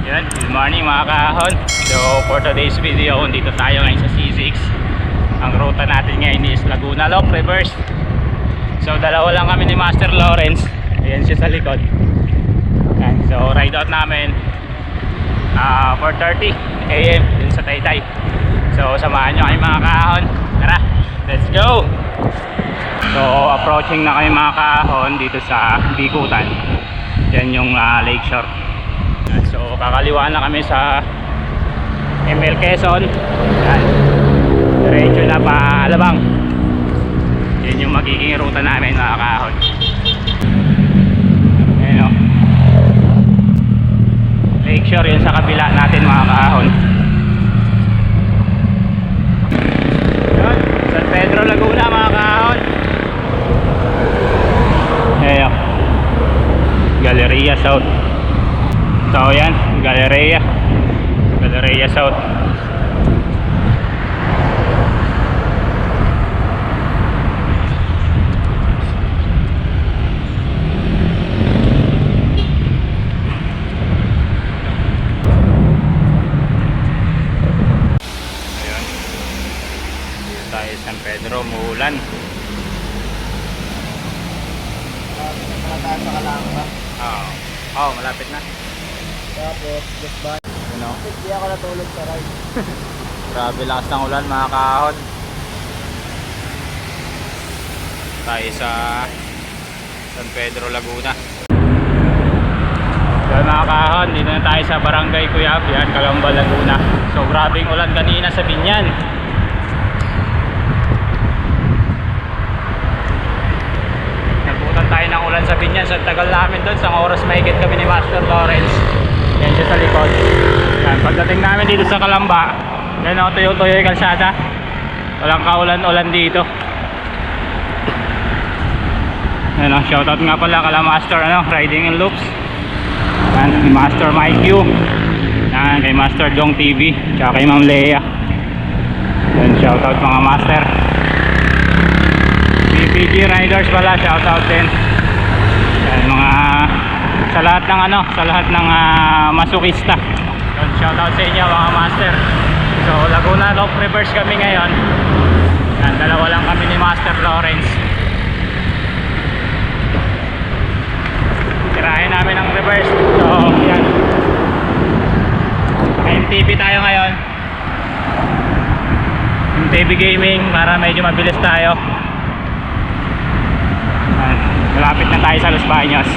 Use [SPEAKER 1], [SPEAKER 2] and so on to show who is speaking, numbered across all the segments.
[SPEAKER 1] Yan, good morning mga kahon. So for today's video, dito tayo ngayon sa C6. Ang ruta natin ngayon is Laguna Loop Reverse. So dalawa lang kami ni Master Lawrence. Ayan siya sa likod. Yan, so ride out namin 4:30 AM dun sa Taytay. So samahan nyo kayo mga kahon. Tara, let's go! So approaching na kayo mga kahon dito sa Bikutan. Yan yung Lakeshore. So kakaliwa na kami sa ML Quezon. Yan, diretso na pa Alabang. Yan yung magiging ruta namin mga kahon. Ayan o, Lakeshore yun sa kabila natin mga kahon. Yan, San Pedro Laguna mga kahon. Ayan o, Galleria South. So yan, Galleria South. Ayun, dito tayo San Pedro, muulan.
[SPEAKER 2] Malataas sa Kalamba.
[SPEAKER 1] Oo, malapit na.
[SPEAKER 2] Tapos, just by.
[SPEAKER 1] Ano?
[SPEAKER 2] Hindi ako natulog sa ride.
[SPEAKER 1] Grabe lakas ng ulan mga kahon. Tayo sa San Pedro Laguna. Yan mga kahon, dito na tayo sa Barangay Cuyab, yan, Calamba, Laguna. So grabing ulan kanina sa Binyan. Nabutan tayo ng ulan sa Binyan. So tagal namin doon, isang oras mahigit kami ni Master Lawrence. Yan siya sa likod. Yan, pagdating namin dito sa Calamba, yan o, tuyo-tuyo yung kalsada. Walang kaulan-ulan dito. Yan o, shoutout nga pala kala Master Riding and Loops. Yan, kay Master Mike Q. Yan, kay Master Dong TV. Tsaka kay Ma'am Leia. Yan, shoutout mga Master. BPG Riders pala, shoutout din. Yan, mga sa lahat ng masukista. Shoutout sa inyo mga Master. So Laguna Loop Reverse kami ngayon. Yan, dalawa lang kami ni Master Lawrence. Tirahin namin ang reverse. So yan, MTB tayo ngayon, MTB Gaming, para medyo mabilis tayo. Yan, malapit na tayo sa Los Baños.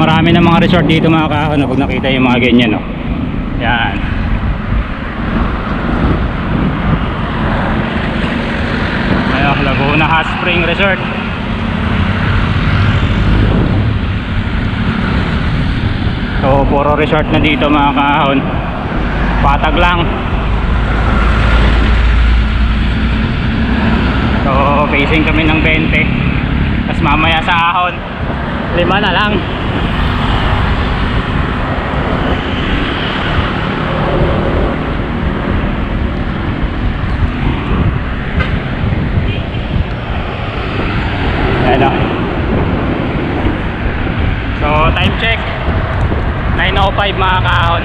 [SPEAKER 1] Marami ng mga resort dito mga kahon, pag nakita yung mga ganyan, no? Yan. Ayun, Laguna Hot Spring Resort. So puro resort na dito mga kahon. Patag lang. So facing kami ng 20. Tapos mamaya sa ahon 5 na lang. So time check 9:05 mga kahon.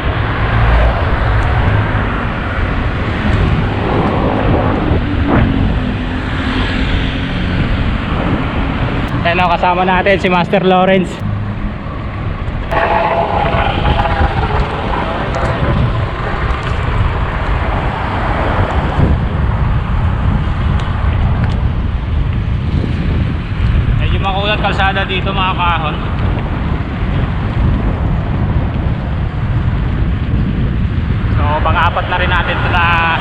[SPEAKER 1] Yan o, kasama natin si Master Lawrence. Medyo makulat kalsada dito mga kahon. So pang-apat na rin natin ito na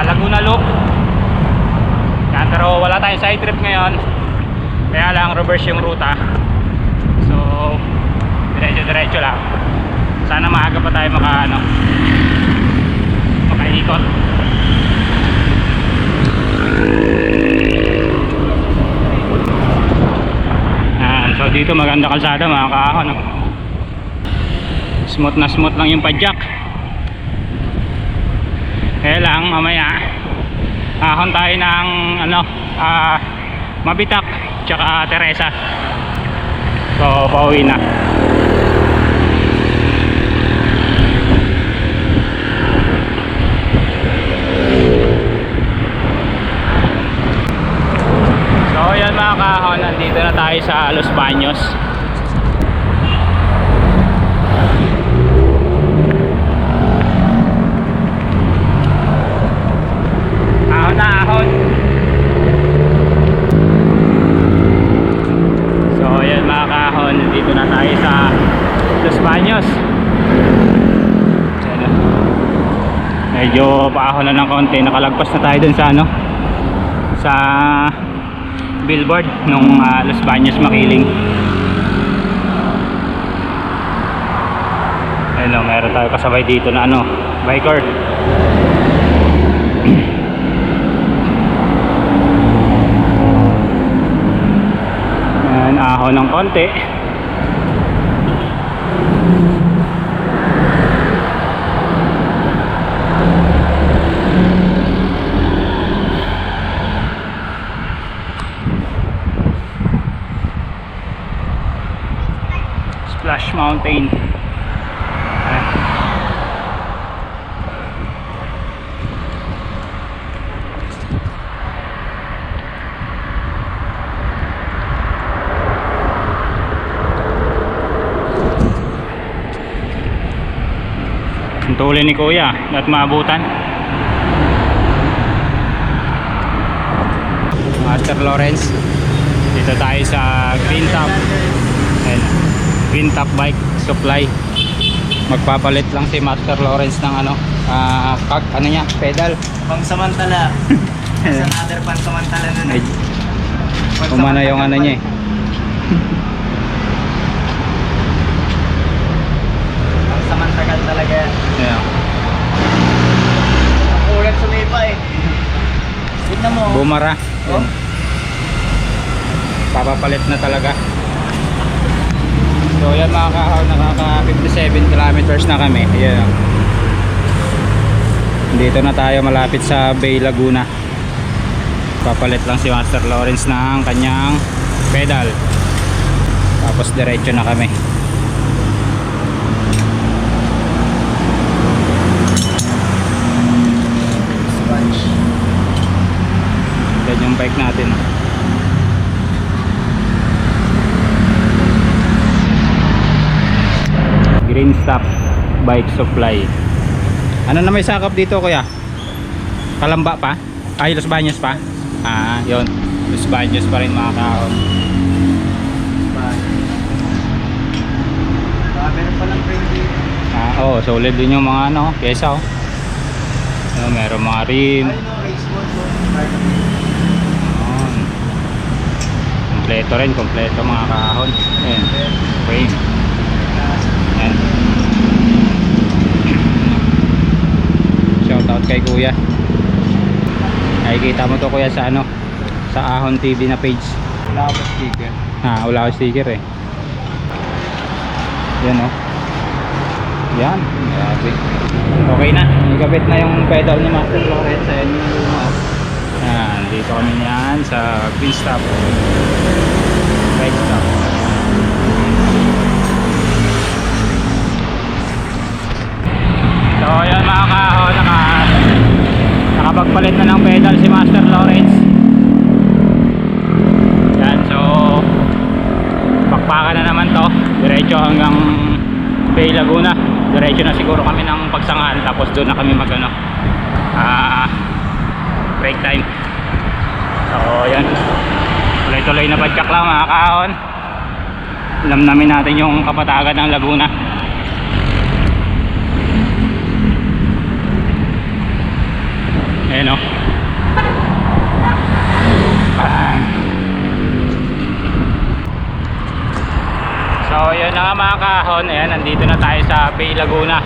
[SPEAKER 1] Laguna Loop. Yan, pero wala tayong side trip ngayon, kaya lang reverse yung ruta. So diretso lang. Sana maaga pa tayo makaikot. So dito maganda kalsada mga kahon. Smooth na smooth lang yung padjak. Kaya lang mamaya ahon tayo ng ano, Mabitak tsaka Teresa. So pauwi na. So yan mga kahon, nandito na tayo sa Los Baños. Ahon na ahon. So yan mga kahon, nandito na tayo sa Los Baños. Yan. Medyo paahon na ng konti, nakalagpas na tayo dun sa ano, sa billboard nung Los Baños Makiling. Ayun o, meron tayo kasabay dito na ano, biker. Ayan, ahon ng konti. Splash Mountain. Ayan. Ang tuloy ni Kuya at maabutan. Master Lawrence. Dito tayo sa Green Top. Ayan. Green Top Bike Supply. Magpapalit lang si Master Lawrence ng ano, ano niya, pedal.
[SPEAKER 2] Pangsamantala. Sa another pansamantala na.
[SPEAKER 1] Umana yung ano niya eh.
[SPEAKER 2] Pangsamantagal talaga yan.
[SPEAKER 1] Yeah.
[SPEAKER 2] Ulan sumipa eh. Tignan mo.
[SPEAKER 1] Bumara.
[SPEAKER 2] Oh.
[SPEAKER 1] Yan. Papapalit na talaga. So yan mga kahon, nakaka 57 kilometers na kami. Ayan. Dito na tayo malapit sa Bay Laguna. Papalit lang si Master Lawrence ng kanyang pedal. Tapos diretso na kami. Yan yung bike natin. Green Stop Bike Supply. Ano na may sakop dito kuya? Kalamba pa? Ay, Los Baños pa? Yun. Los Baños pa rin mga kahon.
[SPEAKER 2] Meron pa lang frame dito.
[SPEAKER 1] Oo, solid din yung mga ano, pyesa oh. Meron mga rim.
[SPEAKER 2] Ayun o, race mode.
[SPEAKER 1] Yun. Kompleto rin, kompleto mga kahon. Ayan. Frame. Ayan. Shoutout kay kuya. Nakikita mo to kuya sa ano, sa Ahon TV na page.
[SPEAKER 2] Wala ako sticker.
[SPEAKER 1] Wala ko sticker eh. Yan oh. Yan. Grabe. Okay na. Ikabit na yung pedal ni Master Lawrence. Ayan yung lumas. Yan. Dito kami yan sa Green Stop Bike Stop. So ayan mga kahon, nakapagpalit na ng pedal si Master Lawrence. Yan, so bakpakan na naman to, diretso hanggang Bay Laguna. Diretso na siguro kami ng Pagsangan, tapos doon na kami mag ano, break time. So yan, tuloy-tuloy na badyak lang mga kahon. Alam namin natin yung kapatagan ng Laguna. Ayan o. So yun na nga mga kahon. Ayan, nandito na tayo sa Bay Laguna.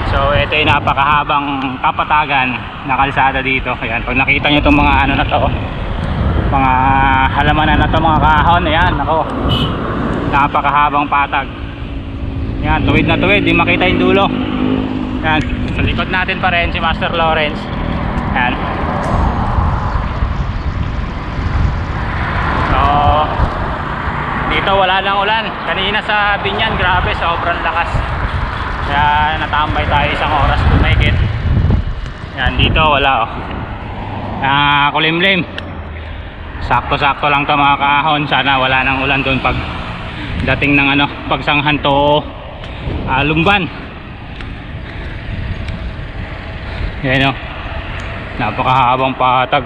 [SPEAKER 1] So ito yung napakahabang kapatagan na kalsada dito. Ayan, pag nakita nyo itong mga ano na to, mga halamanan na to mga kahon. Ayan, ako, napakahabang patag. Ayan, tuwid na tuwid, di makita yung dulo. Yan, sa likod natin pa rin si Master Lawrence. Yan. So, dito wala lang ulan. Kanina sa Binyan, grabe, sobrang lakas. Kaya natambay tayo isang oras kumikit. Yan, dito wala oh. Kulimlim. Sakto-sakto lang to mga kahon. Sana wala nang ulan doon pag dating ng ano, pagsanghan to Lumban. Yan o, napakahabang patag.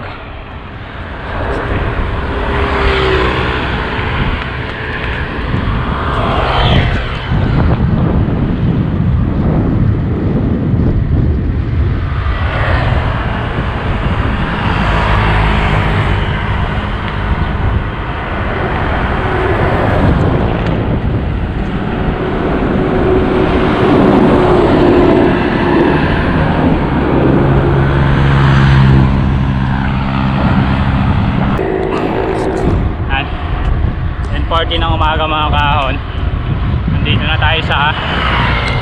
[SPEAKER 1] Party ng umaga mga kahon. Nandito na tayo sa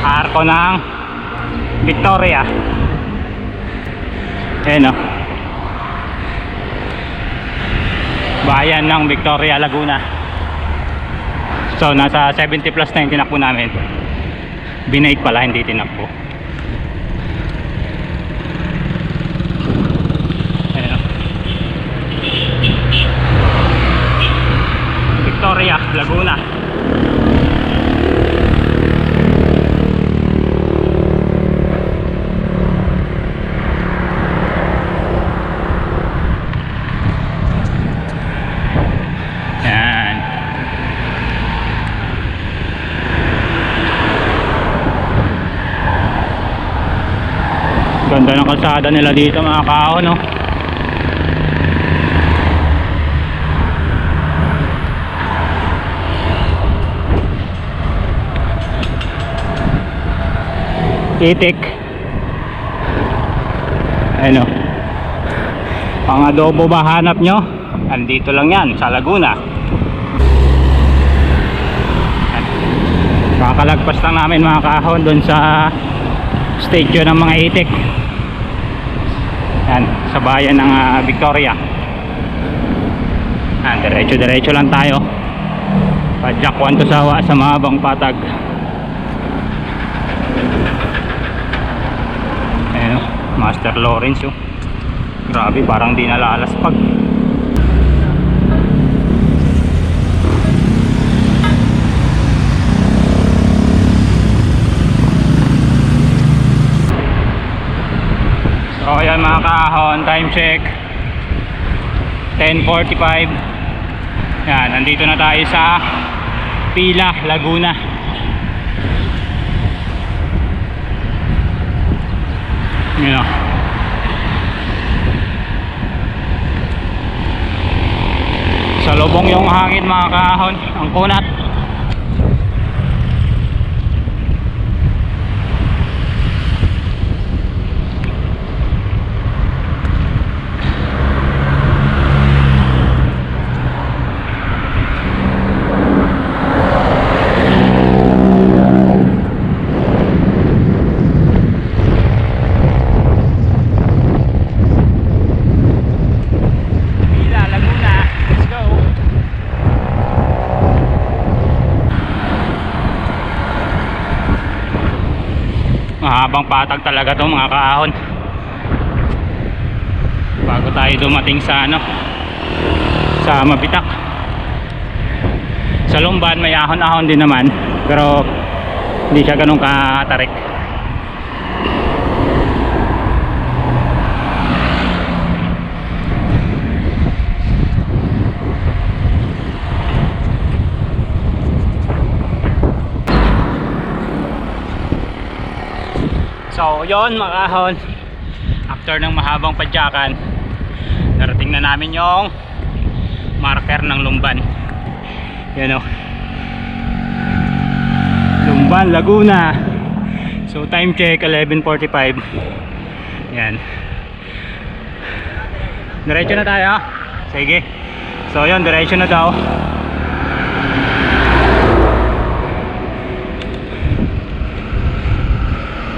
[SPEAKER 1] arko ng Victoria. Ayan o, bayan ng Victoria, Laguna. So nasa 70 plus na yung tinakbo namin. Binake pala, hindi tinakbo. Victoria, Laguna. Yan. Ganda ng kalsada nila dito mga kahon, no? Itik. Ano, pang adobo ba hanap nyo? Andito lang yan sa Laguna. Kakalagpas lang namin mga kahon doon sa station ng mga itik. Yan, sa bayan ng Victoria. Yan, diretso lang tayo. Padjakwan to sawa sa mahabang patag. Master Lawrence oh. Grabe, parang di nalalaspag. So ayan mga kahon, time check 10:45. Yan, nandito na tayo sa Pila, Laguna. You know. Salubong yung hangin mga kahon, ang kunat. Mahabang patag talaga to mga kaahon. Bago tayo dumating sa ano, sa Mabitak. Sa Lumban may ahon-ahon din naman, pero hindi siya ganun katarik. So yon mga kahon, after ng mahabang padyakan, narating na namin yung marker ng Lumban. Yan o, Lumban, Laguna. So time check 11:45. Yan, diretso na tayo. Sige, so yon, diretso na daw.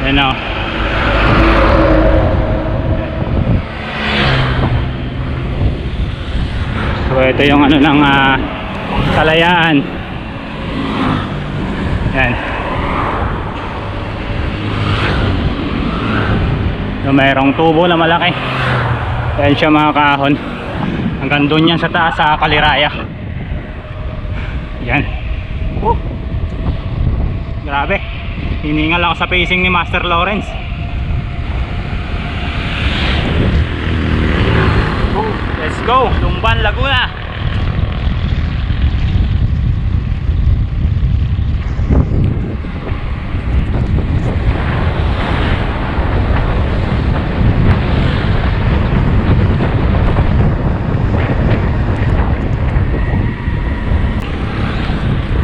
[SPEAKER 1] Ayan o. So ito yung ano ng Kalayaan. Yan. So mayroong tubo na malaki. Ayan siya mga kaahon. Hanggang doon yan sa taas sa Kaliraya. Yan. Grabe. Hiningal ako sa pacing ni Master Lawrence. Let's go, Lumban, Laguna.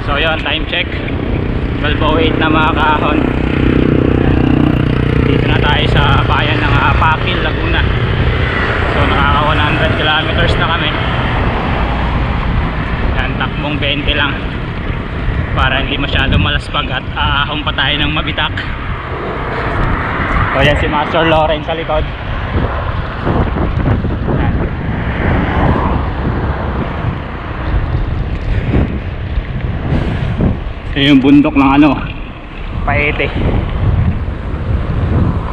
[SPEAKER 1] So yun, time check 12:08 na mga kaahon. Dito na tayo sa bayan ng Pakil, Laguna. So nakaka 100 kilometers na kami. Yan, takbong 20 lang para hindi masyado malaspag at aahon pa tayo ng mabitak. So yan si Master Lawrence sa likod. Yan. Ito yung bundok ng ano, Paete,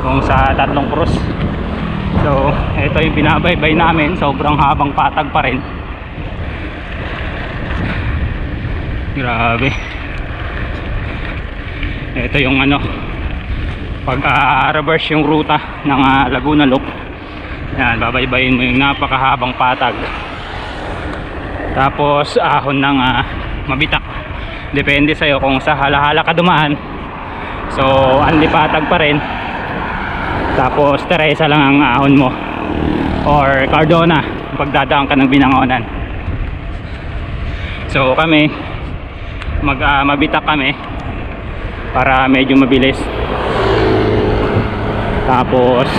[SPEAKER 1] kung sa Tatlong Cruz. So ito yung binabaybay namin. Sobrang habang patag pa rin. Grabe. Ito yung ano, pag reverse yung ruta ng Laguna Loop. Yan, babaybayin mo yung napakahabang patag. Tapos ahon ng mabitak. Depende sa'yo kung sa halahala ka dumaan. So anli patag pa rin. Tapos Teresa lang ang ahon mo, or Cardona pagdadaan ka ng Binangonan. So kami mabitak kami para medyo mabilis. Tapos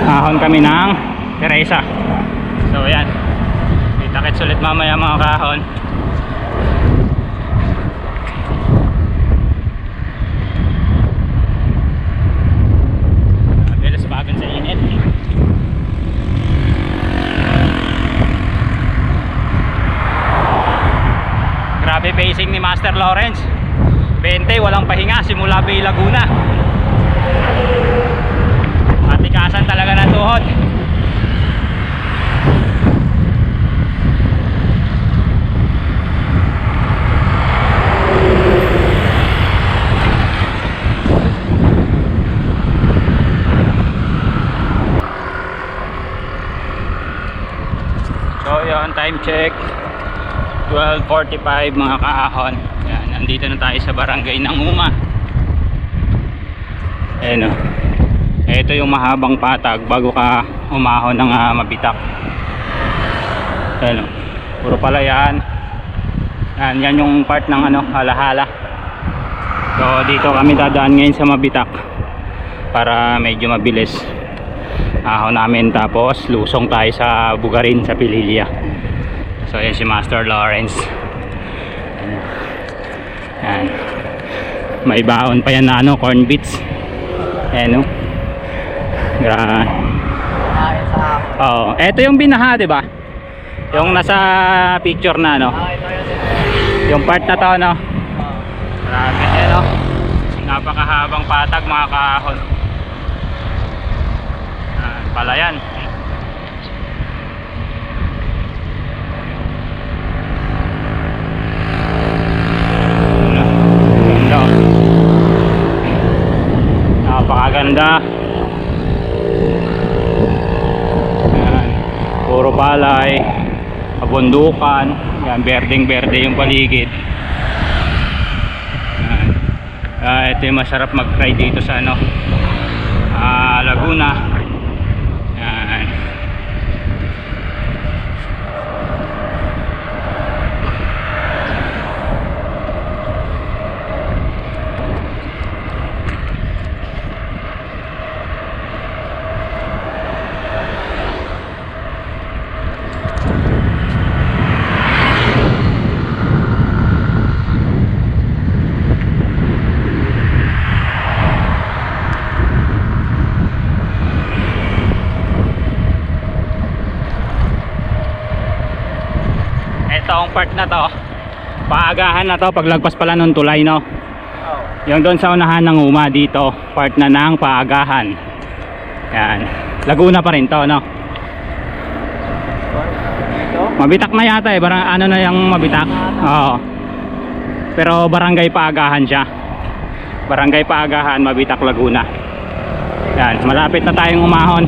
[SPEAKER 1] ahon kami ng Teresa. So yan, kita-kits ulit mamaya mga kahon. Sa init. Grabe pacing ni Master Lawrence. 20, walang pahinga simula Bay Laguna. Matikasan talaga ng tuhod. So yun, time check 12:45 mga kaahon. Yan, nandito na tayo sa barangay ng Uma. Ayan o. Ito yung mahabang patag bago ka umahon ng mabitak. Ayan o. Puro palayan. Yan yung part ng ano, halahala. So dito kami dadaan ngayon sa mabitak para medyo mabilis ahon namin, tapos lusong tayo sa Bugarin sa Pililya. So ayan si Master Lawrence. Ayan. May baon pa yan na ano, corn beets. Ayan o. Oh, eto yung binaha, di ba? Yung nasa picture na no. Yung part na to no. Grabe eh no. Napakahabang patag mga kahon. Palayan. Ganda. Napakaganda. Yan. Puro palay, kabundukan. Yan, berdeng-berde yung paligid. Yan. Ito yung masarap mag-try dito sa ano, Laguna. Yan. tong part na to, paagahan na to, paglagpas pala ng tulay, no?
[SPEAKER 2] Oh.
[SPEAKER 1] Yung doon sa unahan ng Uma dito, part na ng paagahan. Yan. Laguna pa rin to, no?
[SPEAKER 2] Dito?
[SPEAKER 1] Mabitak na yata eh, barang ano na yung mabitak. Oo. Pero barangay paagahan siya. Barangay paagahan, Mabitak, Laguna. Yan, malapit na tayong umahon.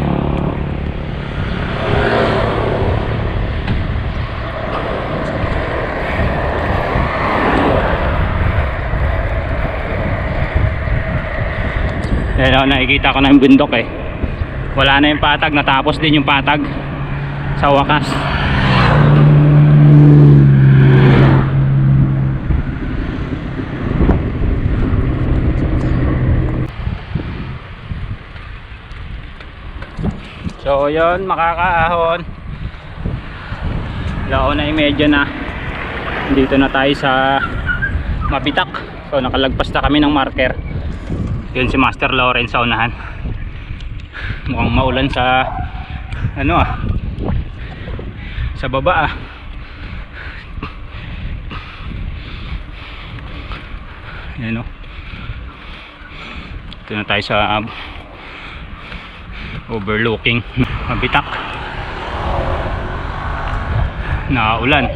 [SPEAKER 1] Yan o, nakikita ko na yung bundok eh. Wala na yung patag, natapos din yung patag sa wakas. So yun, makakaahon. Laon ay medyo na. Dito na tayo sa Mabitak. So nakalagpas na kami ng marker. Yun si Master Lawrence sa unahan. Mukhang maulan sa ano sa baba Yan o. Ito na tayo sa overlooking Mabitak. Naulan.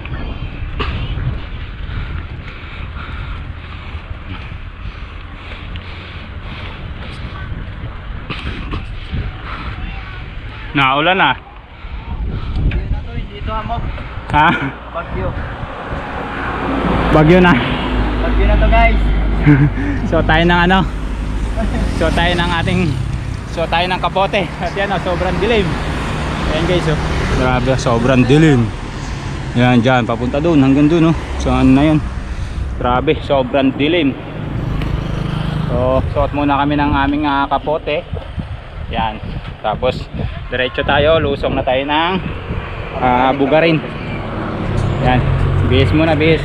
[SPEAKER 1] Naulan na.
[SPEAKER 2] Dito na to, hindi ito hamog.
[SPEAKER 1] Ha?
[SPEAKER 2] Bagyo.
[SPEAKER 1] Bagyo na.
[SPEAKER 2] Bagyo na to guys.
[SPEAKER 1] So tayo ng ano? So tayo ng kapote. At yan o, sobrang dilim. Ayan guys o. Grabe, sobrang dilim. Yan dyan, papunta doon, hanggang doon o. So ano na yun. Grabe, sobrang dilim. So suot muna kami ng aming kapote. Yan. Tapos diretso tayo, lusong na tayo ng Bugarin. Yan. Bihis muna, bihis.